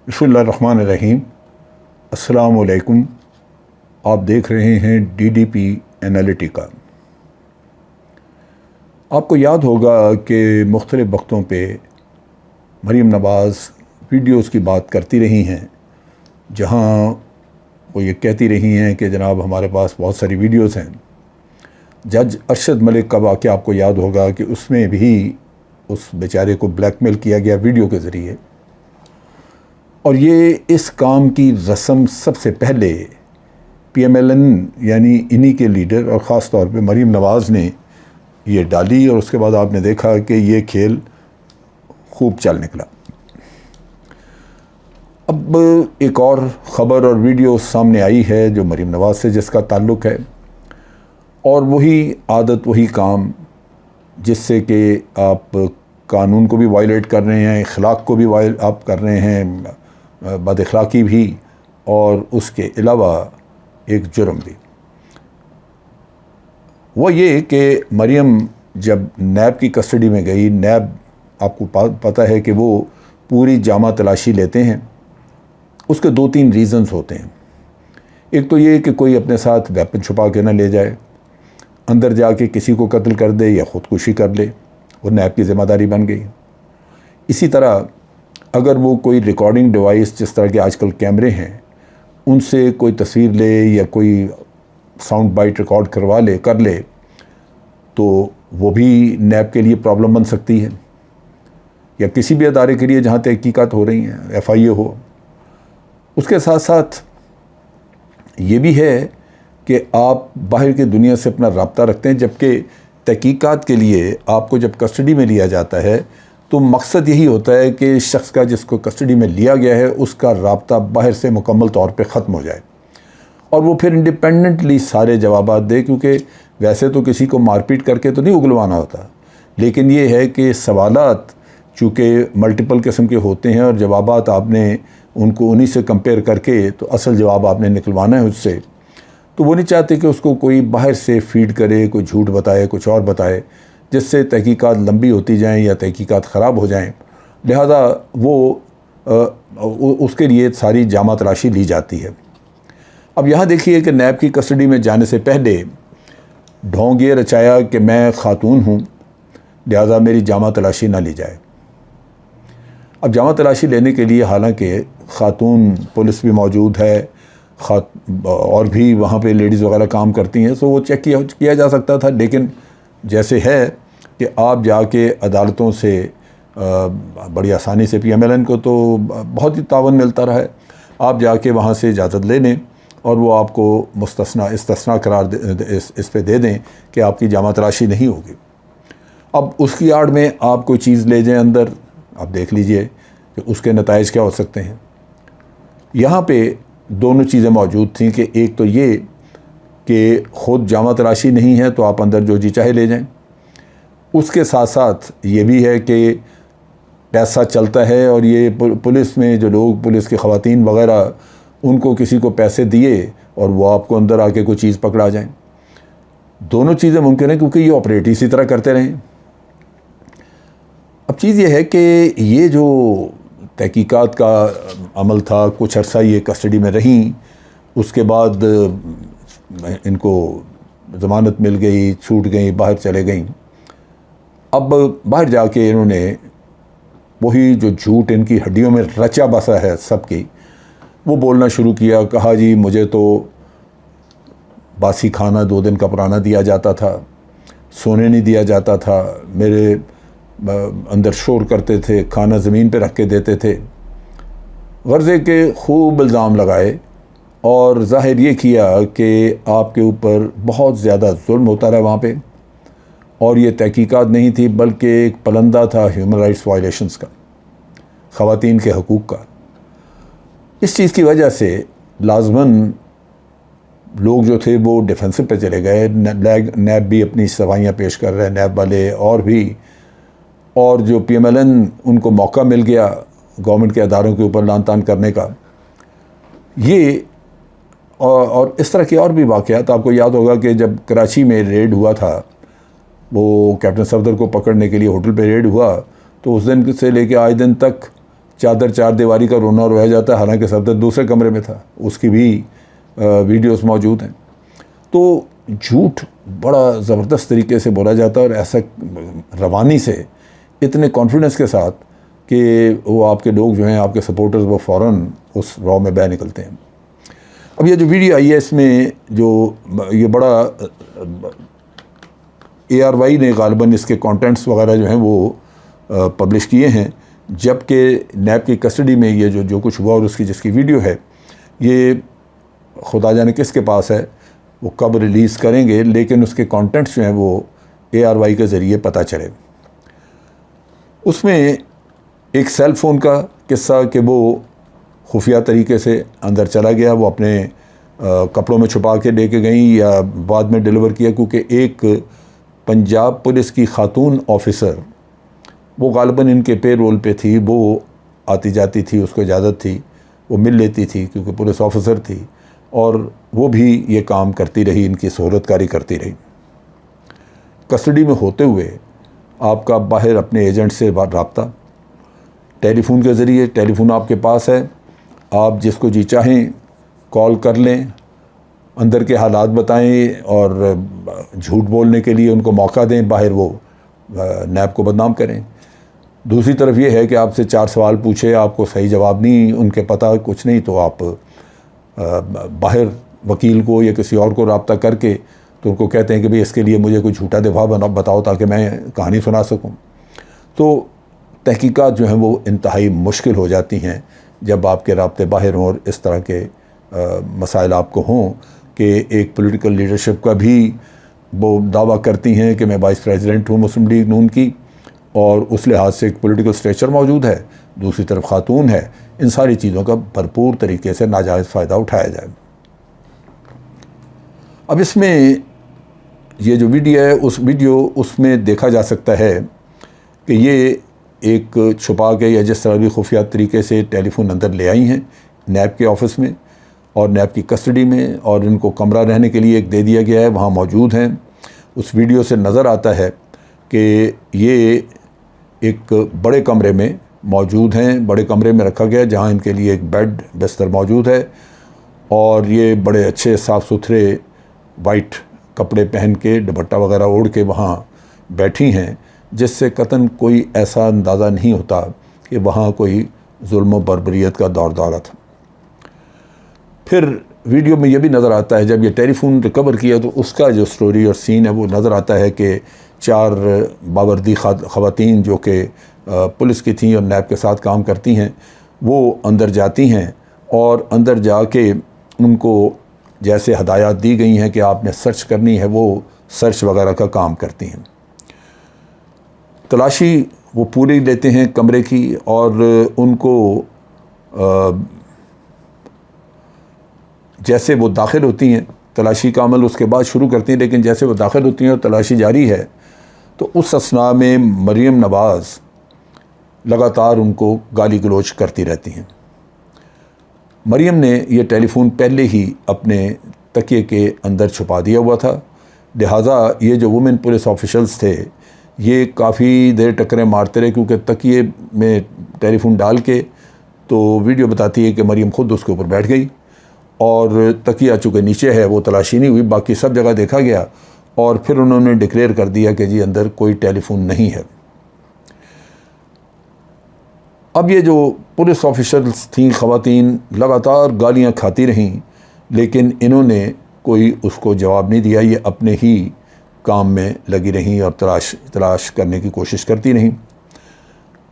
बिस्मिल्लाहिर्रहमानिर्रहीम। अस्सलामुअलैकुम। आप देख रहे हैं DDP एनालिटिका। आपको याद होगा कि मुख्तलिफ़ वक्तों पे मरीम नवाज़ वीडियोज़ की बात करती रही हैं, जहां वो ये कहती रही हैं कि जनाब हमारे पास बहुत सारी वीडियोज़ हैं। जज अरशद मलिक का वाक़या आपको याद होगा कि उसमें भी उस बेचारे को ब्लैकमेल किया गया वीडियो के ज़रिए, और ये इस काम की रस्म सबसे पहले PMLN यानी इन्हीं के लीडर और ख़ास तौर पे मरीम नवाज़ ने ये डाली, और उसके बाद आपने देखा कि ये खेल खूब चल निकला। अब एक और ख़बर और वीडियो सामने आई है जो मरीम नवाज़ से जिसका ताल्लुक़ है, और वही आदत वही काम जिससे कि आप कानून को भी वायलेट कर रहे हैं, अखलाक को भी आप कर रहे हैं, बदअखलाकी भी, और उसके अलावा एक जुर्म भी। वो ये कि मरियम जब नैब की कस्टडी में गई, नैब आपको पता है कि वो पूरी जामा तलाशी लेते हैं। उसके 2-3 रीज़न्स होते हैं। एक तो ये कि कोई अपने साथ वेपन छुपा के ना ले जाए, अंदर जाके किसी को कत्ल कर दे या ख़ुदकुशी कर ले, वो नैब की ज़िम्मेदारी बन गई। इसी तरह अगर वो कोई रिकॉर्डिंग डिवाइस, जिस तरह के आजकल कैमरे हैं, उनसे कोई तस्वीर ले या कोई साउंड बाइट रिकॉर्ड कर ले तो वो भी नैब के लिए प्रॉब्लम बन सकती है, या किसी भी अदारे के लिए जहाँ तहकीकात हो रही हैं, FIA हो। उसके साथ साथ ये भी है कि आप बाहर की दुनिया से अपना रब्ता रखते हैं, जबकि तहकीकात के लिए आपको जब कस्टडी में लिया जाता है तो मकसद यही होता है कि शख्स का जिसको कस्टडी में लिया गया है उसका रब्ता बाहर से मुकम्मल तौर पे ख़त्म हो जाए, और वो फिर इंडिपेंडेंटली सारे जवाबात दे। क्योंकि वैसे तो किसी को मारपीट करके तो नहीं उगलवाना होता, लेकिन ये है कि सवालात चूँकि मल्टीपल किस्म के होते हैं और जवाबात आपने उनको उन्हीं से कंपेयर करके तो असल जवाब आपने निकलवाना है उससे, तो वो नहीं चाहते कि उसको कोई बाहर से फीड करे, कोई झूठ बताए, कुछ और बताए, जिससे तहकीकात लंबी होती जाएं या तहकीकात ख़राब हो जाएं। लिहाजा वो उसके लिए सारी जामा तलाशी ली जाती है। अब यहाँ देखिए कि नैब की कस्टडी में जाने से पहले ढोंग ये रचाया कि मैं ख़ातून हूँ, लिहाजा मेरी जामा तलाशी ना ली जाए। अब जामा तलाशी लेने के लिए हालांकि ख़ातून पुलिस भी मौजूद है, और भी वहाँ पे लेडीज़ वगैरह काम करती हैं, तो वो चेक किया जा सकता था। लेकिन जैसे है कि आप जाके अदालतों से बड़ी आसानी से, PMLN को तो बहुत ही तावन मिलता रहा है, आप जाके वहाँ से इजाज़त ले लें और वो आपको इस्तस्ना करार इस पे दे दें कि आपकी जामा तलाशी नहीं होगी। अब उसकी आड़ में आप कोई चीज़ ले जाएं अंदर, आप देख लीजिए कि उसके नताइज क्या हो सकते हैं। यहाँ पे दोनों चीज़ें मौजूद थीं कि एक तो ये कि ख़ुद जामा तलाशी नहीं है तो आप अंदर जो जी चाहे ले जाएं, उसके साथ साथ ये भी है कि पैसा चलता है, और ये पुलिस में जो लोग, पुलिस की ख़वातीन वग़ैरह, उनको किसी को पैसे दिए और वो आपको अंदर आके कोई चीज़ पकड़ा जाए। दोनों चीज़ें मुमकिन है क्योंकि ये ऑपरेट इसी तरह करते रहें। अब चीज़ ये है कि ये जो तहकीकात का अमल था, कुछ अर्सा ये कस्टडी में रहीं, उसके बाद इनको ज़मानत मिल गई, छूट गई, बाहर चले गई। अब बाहर जाके इन्होंने वही जो झूठ इनकी हड्डियों में रचा बसा है सबकी, वो बोलना शुरू किया। कहा जी मुझे तो बासी खाना 2 दिन का पुराना दिया जाता था, सोने नहीं दिया जाता था, मेरे अंदर शोर करते थे, खाना ज़मीन पे रख के देते थे। गर्ज़े के खूब इल्ज़ाम लगाए और ज़ाहिर ये किया कि आपके ऊपर बहुत ज़्यादा जुल्म होता रहा वहाँ पे, और ये तहकीकात नहीं थी बल्कि एक पलंदा था ह्यूमन राइट्स वायलेशंस का, ख़वातीन के हकूक़ का। इस चीज़ की वजह से लाज़मन लोग जो थे वो डिफेंसिव पे चले गए। नैब भी अपनी सफाइयाँ पेश कर रहे हैं, नैब वाले और भी, और जो PMLN उनको मौका मिल गया गवर्नमेंट के अदारों के ऊपर लान तान करने का। ये और इस तरह के और भी वाक़यात आपको याद होगा कि जब कराची में रेड हुआ था, वो कैप्टन सफदर को पकड़ने के लिए होटल पे रेड हुआ, तो उस दिन से लेके आज दिन तक चादर चार दीवारी का रोना रोया जाता है, हालांकि सफदर दूसरे कमरे में था, उसकी भी वीडियोस मौजूद हैं। तो झूठ बड़ा ज़बरदस्त तरीके से बोला जाता है और ऐसा रवानी से, इतने कॉन्फिडेंस के साथ कि वो आपके लोग जो हैं, आपके सपोर्टर्स, वो फ़ौरन उस रॉ में बह निकलते हैं। अब ये जो वीडियो आई है, इसमें जो ये बड़ा ARY ने गालिबन इसके कंटेंट्स वगैरह जो हैं वो पब्लिश किए हैं, जबकि नैब की कस्टडी में ये जो कुछ हुआ और उसकी जिसकी वीडियो है, ये खुदा जाने किसके पास है, वो कब रिलीज़ करेंगे, लेकिन उसके कंटेंट्स जो हैं वो ARY के ज़रिए पता चले। उसमें एक सेल फ़ोन का किस्सा कि वो खुफिया तरीके से अंदर चला गया, वो अपने कपड़ों में छुपा के लेके गई या बाद में डिलीवर किया, क्योंकि एक पंजाब पुलिस की खातून ऑफिसर, वो गालिबन इनके पे रोल पे थी, वो आती जाती थी, उसको इजाज़त थी, वो मिल लेती थी क्योंकि पुलिस ऑफिसर थी, और वो भी ये काम करती रही, इनकी सहूलतकारी करती रही। कस्टडी में होते हुए आपका बाहर अपने एजेंट से रब्ता टेलीफोन के ज़रिए, टेलीफोन आपके पास है, आप जिसको जी चाहें कॉल कर लें, अंदर के हालात बताएं और झूठ बोलने के लिए उनको मौका दें, बाहर वो नैब को बदनाम करें। दूसरी तरफ ये है कि आपसे 4 सवाल पूछे, आपको सही जवाब नहीं, उनके पता कुछ नहीं, तो आप बाहर वकील को या किसी और को रब्ता करके तो उनको कहते हैं कि भाई इसके लिए मुझे कोई झूठा दफा बताओ ताकि मैं कहानी सुना सकूं। तो तहकीकात जो हैं वो इंतहाई मुश्किल हो जाती हैं जब आपके राब्ते बाहर हों और इस तरह के मसाइल आपको हों कि एक पॉलिटिकल लीडरशिप का भी वो दावा करती हैं कि मैं वाइस प्रेसिडेंट हूँ मुस्लिम लीग नून की, और उस लिहाज से एक पॉलिटिकल स्ट्रेचर मौजूद है, दूसरी तरफ खातून है। इन सारी चीज़ों का भरपूर तरीके से नाजायज़ फ़ायदा उठाया जाए। अब इसमें ये जो वीडियो है, उसमें देखा जा सकता है कि ये एक छुपा के या जिस तरह भी खुफिया तरीके से टेलीफोन अंदर ले आई हैं नैब के ऑफिस में और नैब की कस्टडी में, और इनको कमरा रहने के लिए एक दे दिया गया है, वहाँ मौजूद हैं। उस वीडियो से नज़र आता है कि ये एक बड़े कमरे में मौजूद हैं, बड़े कमरे में रखा गया है जहाँ इनके लिए एक बेड बिस्तर मौजूद है, और ये बड़े अच्छे साफ़ सुथरे वाइट कपड़े पहन के दुपट्टा वगैरह ओढ़ के वहाँ बैठी हैं, जिससे कतन कोई ऐसा अंदाज़ा नहीं होता कि वहाँ कोई जुल्म व बर्बरियत का दौर दौरा था। फिर वीडियो में ये भी नज़र आता है, जब ये टेलीफोन रिकवर किया तो उसका जो स्टोरी और सीन है वो नज़र आता है कि 4 बावर्दी ख़वातीन जो कि पुलिस की थीं और नैब के साथ काम करती हैं, वो अंदर जाती हैं और अंदर जाके उनको जैसे हदायत दी गई हैं कि आपने सर्च करनी है, वो सर्च वगैरह का काम करती हैं। तलाशी वो पूरी लेते हैं कमरे की, और उनको जैसे वो दाखिल होती हैं, तलाशी का अमल उसके बाद शुरू करती हैं, लेकिन जैसे वो दाखिल होती हैं और तलाशी जारी है तो उस असना में मरियम नवाज़ लगातार उनको गाली गलोच करती रहती हैं। मरियम ने यह टेलीफोन पहले ही अपने तकिए के अंदर छुपा दिया हुआ था, लिहाजा ये जो वुमेन पुलिस ऑफिशल्स थे ये काफ़ी देर टक्करें मारते रहे, क्योंकि तकिए में टेलीफोन डाल के तो वीडियो बताती है कि मरियम खुद उसके ऊपर बैठ गई और तकिया चूँकि नीचे है वो तलाशी नहीं हुई, बाकी सब जगह देखा गया, और फिर उन्होंने डिक्लेयर कर दिया कि जी अंदर कोई टेलीफोन नहीं है। अब ये जो पुलिस ऑफिसर्स थीं ख़वातीन लगातार गालियाँ खाती रहीं, लेकिन इन्होंने कोई उसको जवाब नहीं दिया, ये अपने ही काम में लगी रहीं और तलाश करने की कोशिश करती रहीं।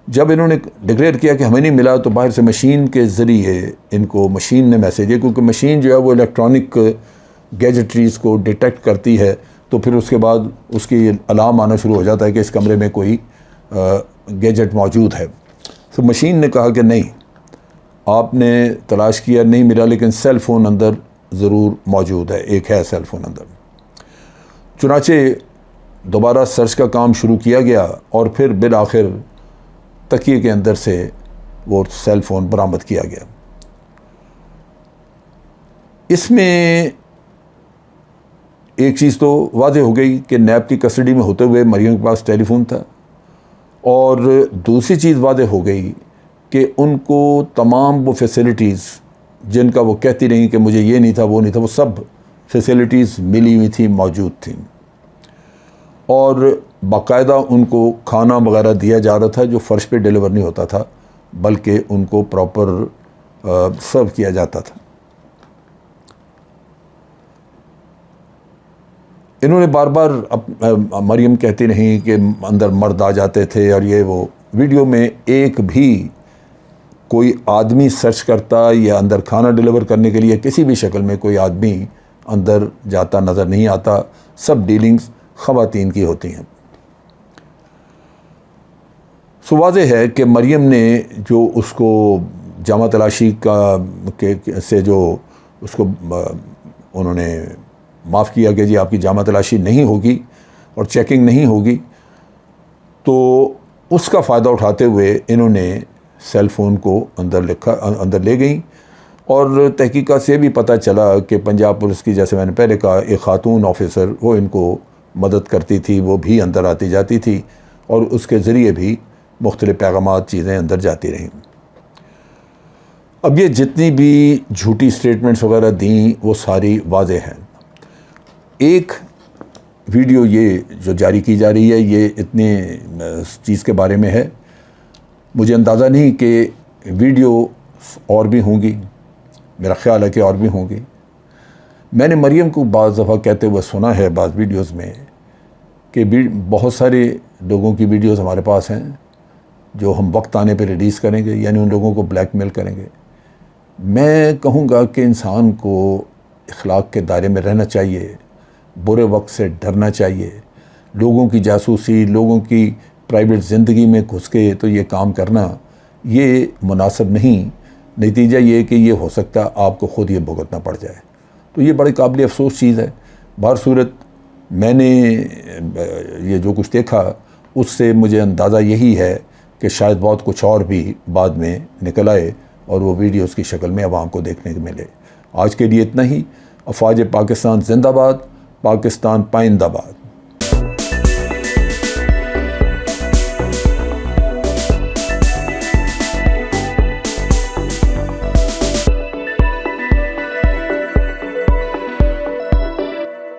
जब इन्होंने डिक्लेयर किया कि हमें नहीं मिला तो बाहर से मशीन के ज़रिए इनको मशीन ने मैसेज दिया, क्योंकि मशीन जो है वो इलेक्ट्रॉनिक गैजेटरीज़ को डिटेक्ट करती है, तो फिर उसके बाद उसकी अलार्म आना शुरू हो जाता है कि इस कमरे में कोई गैजेट मौजूद है। तो मशीन ने कहा कि नहीं, आपने तलाश किया नहीं मिला, लेकिन सेल फ़ोन अंदर ज़रूर मौजूद है, एक है सेल फ़ोन अंदर। चुनाचे दोबारा सर्च का काम शुरू किया गया और फिर बिल आखिर तकिए के अंदर से वो सेल फ़ोन बरामद किया गया। इसमें एक चीज़ तो वाज़ेह हो गई कि नैब की कस्टडी में होते हुए मरियम के पास टेलीफोन था, और दूसरी चीज़ वाज़ेह हो गई कि उनको तमाम वो फैसिलिटीज़ जिनका वो कहती रहीं कि मुझे ये नहीं था वो नहीं था, वो सब फैसिलिटीज़ मिली हुई थी, मौजूद थी, और बाकायदा उनको खाना वगैरह दिया जा रहा था जो फ़र्श पे डिलीवर नहीं होता था, बल्कि उनको प्रॉपर सर्व किया जाता था। इन्होंने बार बार मरियम कहती नहीं कि अंदर मर्द आ जाते थे और ये वो। वीडियो में एक भी कोई आदमी सर्च करता या अंदर खाना डिलीवर करने के लिए किसी भी शक्ल में कोई आदमी अंदर जाता नज़र नहीं आता। सब डीलिंग्स ख़वातीन की होती हैं। सो वाज़ेह है कि मरियम ने जो उसको जामा तलाशी से जो उसको उन्होंने माफ़ किया कि जी आपकी जामा तलाशी नहीं होगी और चेकिंग नहीं होगी, तो उसका फ़ायदा उठाते हुए इन्होंने सेल फ़ोन को अंदर ले गई। और तहकीकात से भी पता चला कि पंजाब पुलिस की, जैसे मैंने पहले कहा, एक ख़ातून ऑफिसर वो इनको मदद करती थी, वो भी अंदर आती जाती थी और उसके ज़रिए भी मुख्तलिफ़ पैगामात चीज़ें अंदर जाती रहीं। अब ये जितनी भी झूठी स्टेटमेंट्स वगैरह दी वो सारी वाज़ेह हैं। एक वीडियो ये जो जारी की जा रही है ये इतने चीज़ के बारे में है, मुझे अंदाज़ा नहीं कि वीडियो और भी होंगी, मेरा ख़्याल है कि और भी होंगी। मैंने मरियम को बाज़ दफ़ा कहते हुए सुना है बाज़ वीडियोज़ में कि बहुत सारे लोगों की वीडियोज़ हमारे पास हैं जो हम वक्त आने पे रिलीज़ करेंगे, यानी उन लोगों को ब्लैकमेल करेंगे। मैं कहूँगा कि इंसान को इखलाक के दायरे में रहना चाहिए, बुरे वक्त से डरना चाहिए। लोगों की जासूसी, लोगों की प्राइवेट ज़िंदगी में घुस के तो ये काम करना ये मुनासिब नहीं। नतीजा ये कि ये हो सकता है आपको ख़ुद ये भुगतना पड़ जाए, तो ये बड़ी काबिल अफसोस चीज़ है। बार सूरत मैंने ये जो कुछ देखा उससे मुझे अंदाज़ा यही है कि शायद बहुत कुछ और भी बाद में निकल आए और वो वीडियोस की शक्ल में आवाम को देखने को मिले। आज के लिए इतना ही। अफ़वाज पाकिस्तान जिंदाबाद, पाकिस्तान पाइंदाबाद।